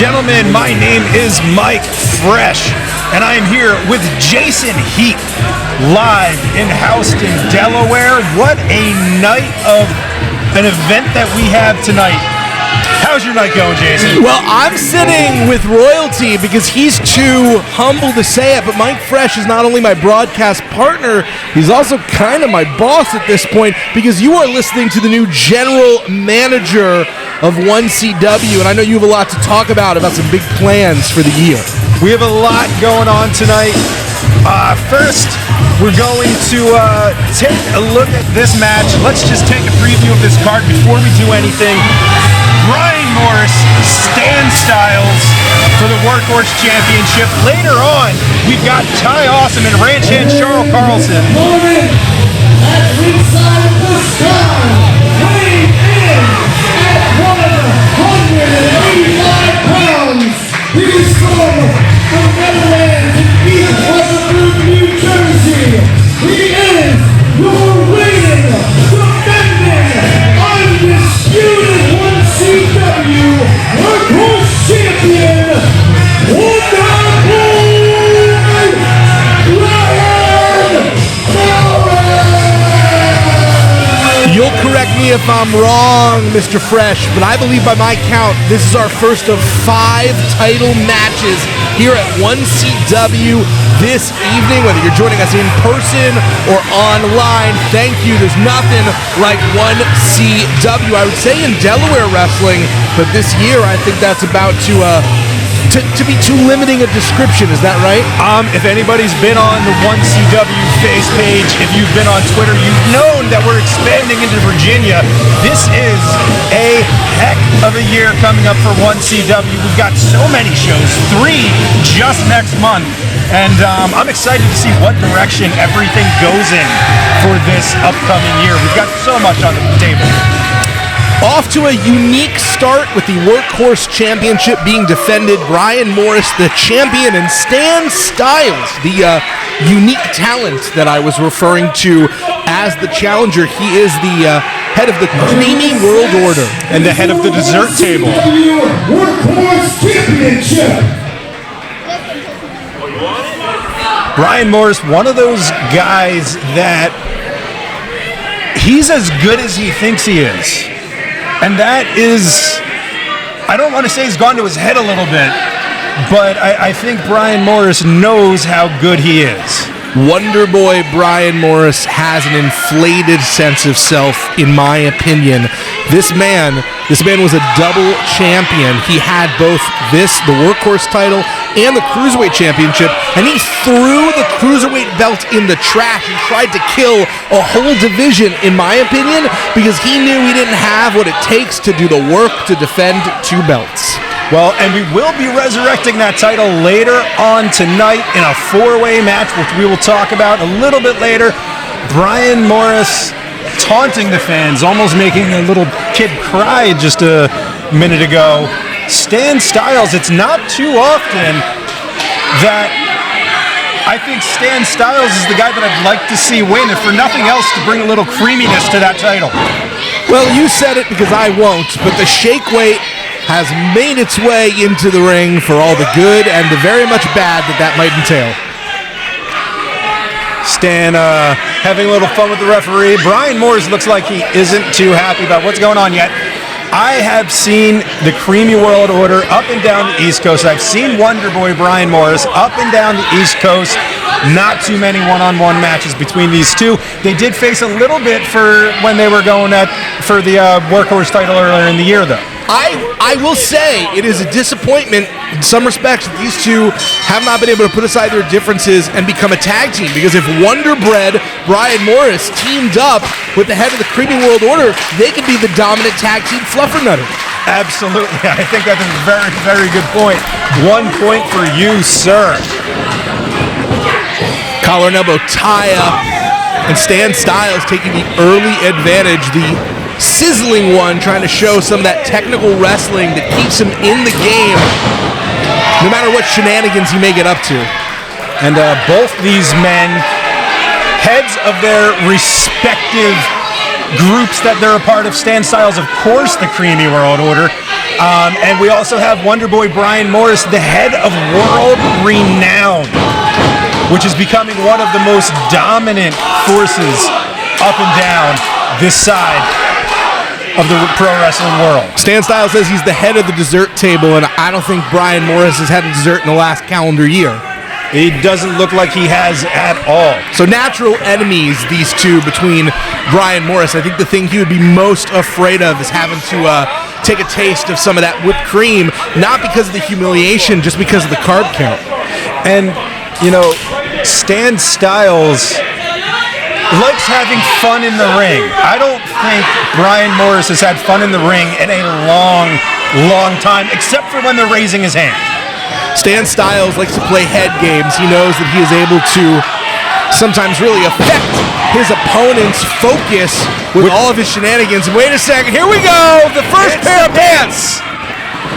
gentlemen, my name is Mike Fresh, and I am here with Jason Heat, live in Houston, Delaware. What a night of an event that we have tonight. How's your night going, Jason? Well, I'm sitting with royalty because he's too humble to say it, but Mike Fresh is not only my broadcast partner, he's also kind of my boss at this point because you are listening to the new general manager of 1CW, and I know you have a lot to talk about some big plans for the year. We have a lot going on tonight. First, we're going to take a look at this match. Let's just take a preview of this card before we do anything. Brian Morris, Stylez for the WorkHorse Championship. Later on, we've got Ty Awesome and ranch hand Charles Carlson. At ringside of the sky, weighing in at 185 pounds. He's from the Netherlands in East Rutherford, New Jersey. He is your reigning, defending, undisputed 1CW WorkHorse Champion, You'll correct me if I'm wrong, Mr. Fresh, but I believe by my count, this is our first of 5 title matches here at 1CW this evening, whether you're joining us in person or online. Thank you. There's nothing like 1CW, I would say, in Delaware wrestling, but this year I think that's about to be too limiting a description. Is that right? If anybody's been on the 1CW face page, if you've been on Twitter, you've known that we're expanding into Virginia. This is a heck of a year coming up for 1CW. We've got so many shows, 3 just next month. And I'm excited to see what direction everything goes in for this upcoming year. We've got so much on the table. Off to a unique start with the WorkHorse Championship being defended. Brian Morris, the champion, and Stylez, the unique talent that I was referring to as the challenger. He is the head of the Creamy World Order. And the head of the dessert table. WorkHorse Championship. Brian Morris, one of those guys that he's as good as he thinks he is. And that is, I don't want to say he's gone to his head a little bit, but I think Brian Morris knows how good he is. Wonder Boy Brian Morris has an inflated sense of self, in my opinion. This man was a double champion. He had both the WorkHorse title and the Cruiserweight Championship, and he threw the Cruiserweight belt in the trash and tried to kill a whole division, in my opinion, because he knew he didn't have what it takes to do the work to defend 2 belts. Well, and we will be resurrecting that title later on tonight in a 4-way match, which we will talk about a little bit later. Brian Morris taunting the fans, almost making a little kid cry just a minute ago. Stylez, it's not too often that I think Stylez is the guy that I'd like to see win, if for nothing else, to bring a little creaminess to that title. Well, you said it because I won't, but the shake weight has made its way into the ring for all the good and the very much bad that might entail. Stan having a little fun with the referee. Brian Morris looks like he isn't too happy about what's going on yet. I have seen the Creamy World Order up and down the East Coast. I've seen Wonder Boy Brian Morris up and down the East Coast. Not too many one-on-one matches between these two. They did face a little bit for when they were going for the WorkHorse title earlier in the year, though. I will say it is a disappointment in some respects that these two have not been able to put aside their differences and become a tag team, because if Wonder Bread Brian Morris teamed up with the head of the Creamy World Order, they could be the dominant tag team fluffernutter. Absolutely. I think that's a very, very good point. 1 point for you, sir. Collar and elbow tie up, and Stylez taking the early advantage, the sizzling one, trying to show some of that technical wrestling that keeps him in the game, no matter what shenanigans he may get up to. And both these men, heads of their respective groups that they're a part of. Stylez, of course, the Creamy World Order. And we also have Wonderboy Brian Morris, the head of World Renown, which is becoming one of the most dominant forces up and down this side of the pro wrestling world. Stan Stylez says he's the head of the dessert table, and I don't think Brian Morris has had a dessert in the last calendar year. He doesn't look like he has at all. So natural enemies, these two, between Brian Morris. I think the thing he would be most afraid of is having to take a taste of some of that whipped cream, not because of the humiliation, just because of the carb count. And, you know, Stan Stylez likes having fun in the ring. I don't think Brian Morris has had fun in the ring in a long, long time, except for when they're raising his hand. Stan Stylez likes to play head games. He knows that he is able to sometimes really affect his opponent's focus with all of his shenanigans. And wait a second, here we go! The first pair of pants!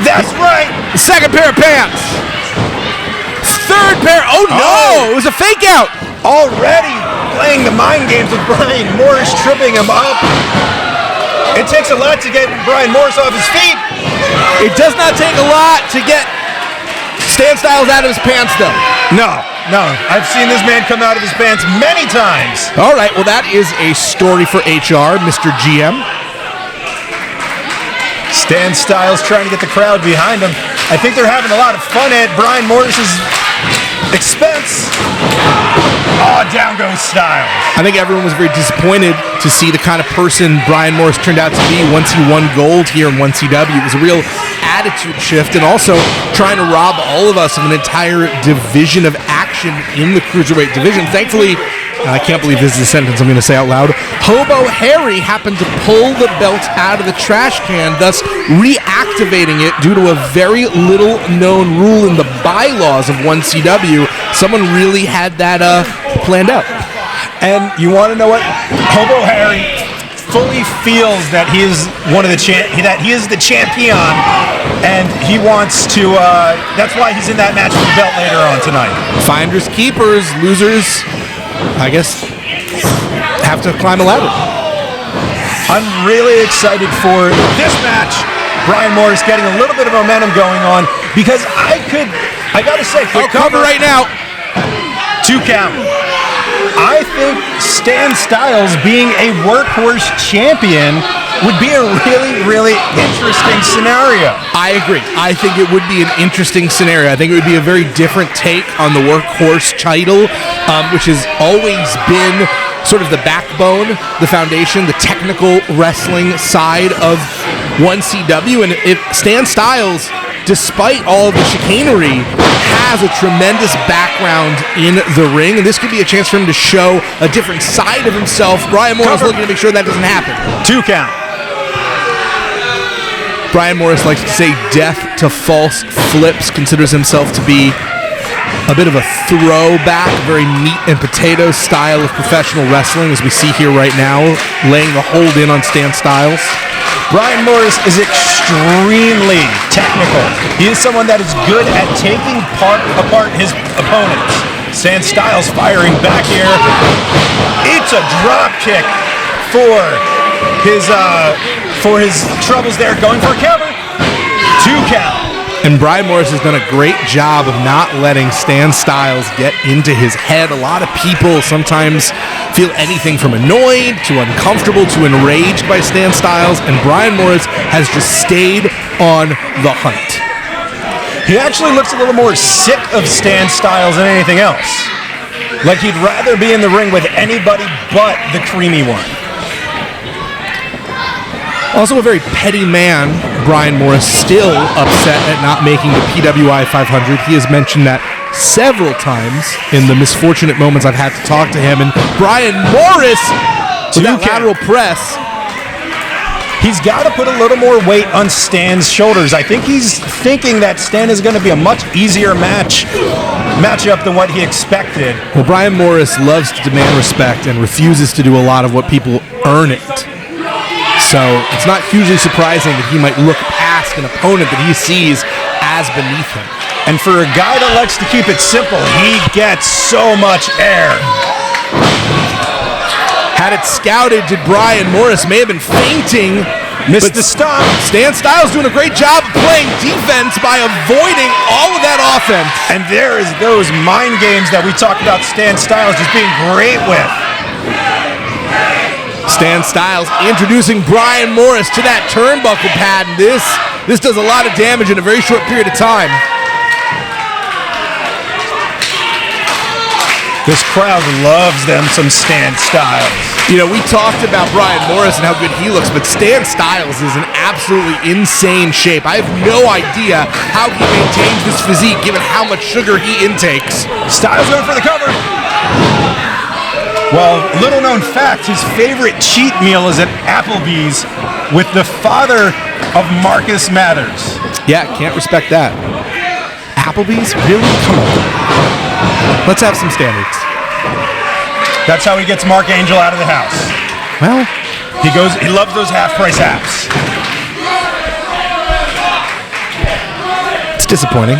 That's right! The second pair of pants! Third pair, oh no! It was a fake out! Already playing the mind games with Brian Morris, tripping him up. It takes a lot to get Brian Morris off his feet. It does not take a lot to get Stan Stylez out of his pants, though. No. I've seen this man come out of his pants many times. All right, well, that is a story for HR, Mr. GM. Stan Stylez trying to get the crowd behind him. I think they're having a lot of fun at Brian Morris's expense. Oh, down goes Stylez. I think everyone was very disappointed to see the kind of person Brian Morris turned out to be once he won gold here in 1CW. It was a real attitude shift, and also trying to rob all of us of an entire division of action in the Cruiserweight division. Thankfully, I can't believe this is a sentence I'm going to say out loud, Hobo Harry happened to pull the belt out of the trash can, thus reactivating it due to a very little known rule in the bylaws of 1CW. Someone really had that planned out. And you want to know what? Hobo Harry fully feels that he is one of the that he is the champion, and he wants to. That's why he's in that match for the belt later on tonight. Finders, keepers, losers, I guess, have to climb a ladder. I'm really excited for this match. Brian Morris getting a little bit of momentum going on, because I gotta say, quick cover right now. 2 count. I think Stan Stylez being a Workhorse champion would be a really, really interesting scenario. I agree. I think it would be an interesting scenario. I think it would be a very different take on the Workhorse title, which has always been sort of the backbone, the foundation, the technical wrestling side of 1CW. And if Stan Stylez, despite all of the chicanery, has a tremendous background in the ring, and this could be a chance for him to show a different side of himself. Brian Morris looking to make sure that doesn't happen. 2 count. Brian Morris likes to say death to false flips, considers himself to be a bit of a throwback, very meat and potatoes style of professional wrestling, as we see here right now, laying the hold in on Stan Stylez. Brian Morris is extremely technical. He is someone that is good at taking apart his opponents. Stan Stylez firing back here. It's a drop kick for his troubles there, going for a cover. 2 count. And Brian Morris has done a great job of not letting Stan Stylez get into his head. A lot of people sometimes feel anything from annoyed to uncomfortable to enraged by Stan Stylez, and Brian Morris has just stayed on the hunt. He actually looks a little more sick of Stan Stylez than anything else. Like he'd rather be in the ring with anybody but the creamy one. Also a very petty man, Brian Morris, still upset at not making the PWI 500. He has mentioned that several times in the misfortunate moments I've had to talk to him. And Brian Morris, with that lateral press, he's got to put a little more weight on Stan's shoulders. I think he's thinking that Stan is going to be a much easier matchup than what he expected. Well, Brian Morris loves to demand respect and refuses to do a lot of what people earn it. So it's not hugely surprising that he might look past an opponent that he sees as beneath him. And for a guy that likes to keep it simple, he gets so much air. Had it scouted, Brian Morris may have been feinting Missed the stomp. Stan Stylez doing a great job of playing defense by avoiding all of that offense. And there is those mind games that we talked about Stan Stylez just being great with. Stan Stylez introducing Brian Morris to that turnbuckle pad. And this does a lot of damage in a very short period of time. This crowd loves them some Stan Stylez. You know, we talked about Brian Morris and how good he looks, but Stan Stylez is in absolutely insane shape. I have no idea how he maintains this physique given how much sugar he intakes. Stylez going for the cover. Well, little known fact, his favorite cheat meal is at Applebee's with the father of Marcus Mathers. Yeah, can't respect that. Applebee's? Really? Come on. Let's have some standards. That's how he gets Mark Angel out of the house. Well, he loves those half-price apps. it's disappointing.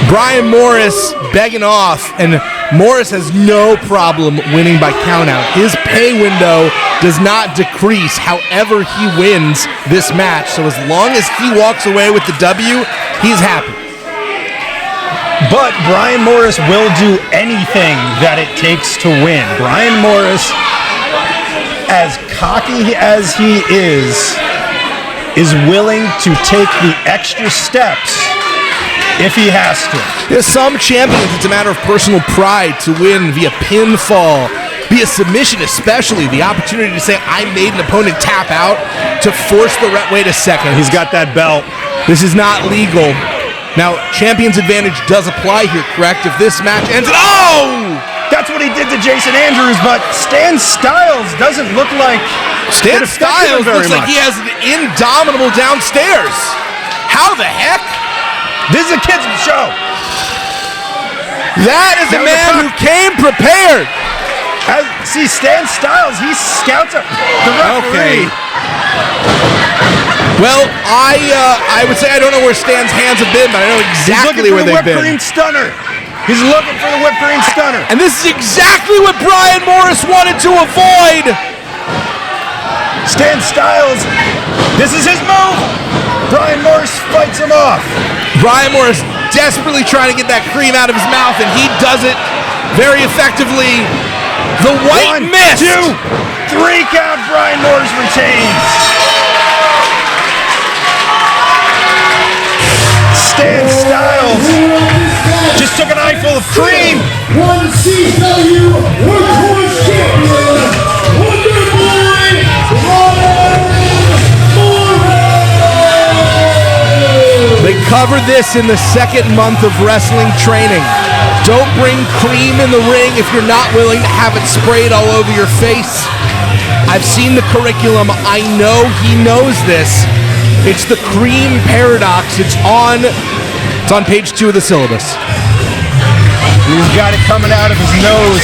Brian Morris begging off, and Morris has no problem winning by countout. His pay window does not decrease however he wins this match. So as long as he walks away with the W, he's happy. But Brian Morris will do anything that it takes to win. Brian Morris, as cocky as he is willing to take the extra steps if he has to. There's some champions, it's a matter of personal pride to win via pinfall, via submission especially. The opportunity to say, I made an opponent tap out, to force the wait a second. He's got that belt. This is not legal. Now, champion's advantage does apply here, correct? If this match ends, oh! That's what he did to Jason Andrews, but Stan Stylez doesn't look like Stan Stylez looks like he has an indomitable downstairs. How the heck? This is a kids show. That is a man who came prepared. See, Stan Stylez, he scouts up the referee. Okay. Well, I would say I don't know where Stan's hands have been, but I know exactly where they've been. He's looking for the whipped cream stunner. He's looking for the whipped cream stunner. And this is exactly what Brian Morris wanted to avoid. Stan Stylez, this is his move. Brian Morris fights him off. Brian Morris desperately trying to get that cream out of his mouth, and he does it very effectively. The white mist. 1, 2, 3 count. Brian Morris retains. Stan Stylez just took an eyeful of cream. One CW WorkHorse Champion, Wonderboy Brian Morris. They cover this in the second month of wrestling training. Don't bring cream in the ring if you're not willing to have it sprayed all over your face. I've seen the curriculum. I know he knows this. It's the cream paradox. It's on page 2 of the syllabus. He's got it coming out of his nose.